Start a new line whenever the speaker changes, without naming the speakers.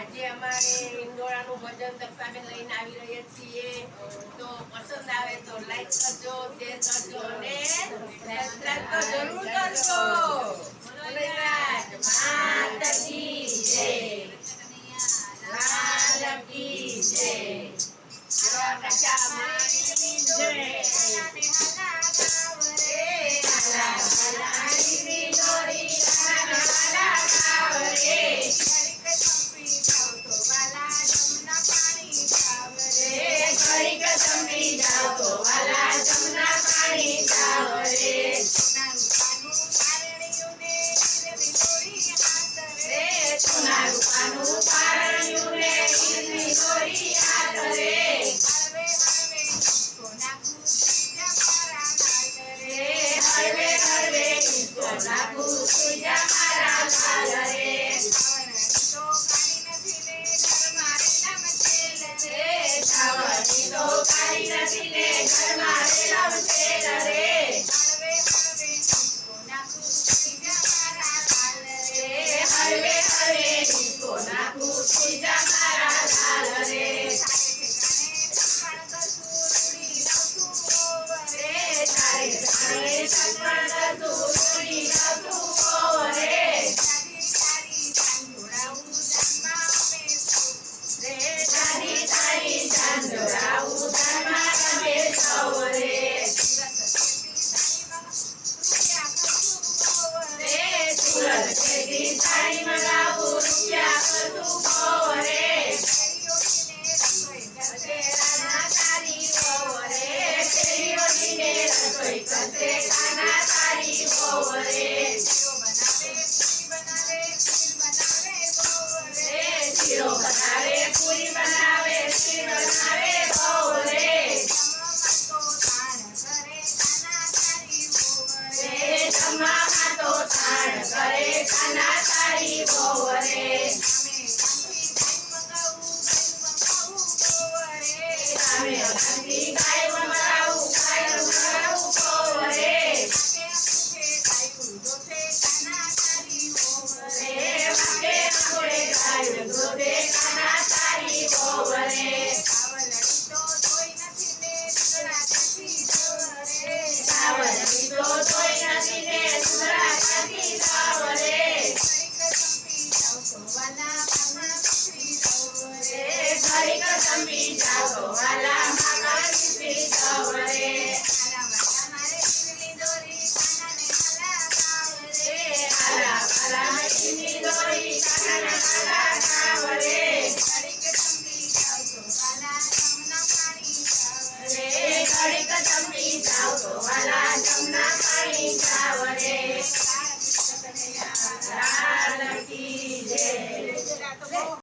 આજે અમારે ઇન્દોરાનું ભજન દક્ષાબેન લઈને આવી રહ્યા છીએ. તો પસંદ આવે તો લાઈક કરજો, શેર કરજો અને સબસ્ક્રાઇબ તો જરૂર કરજો. ભોલેનાથ માતા કી જય, લાલ કી જય, રાજા માની જય.
Jago,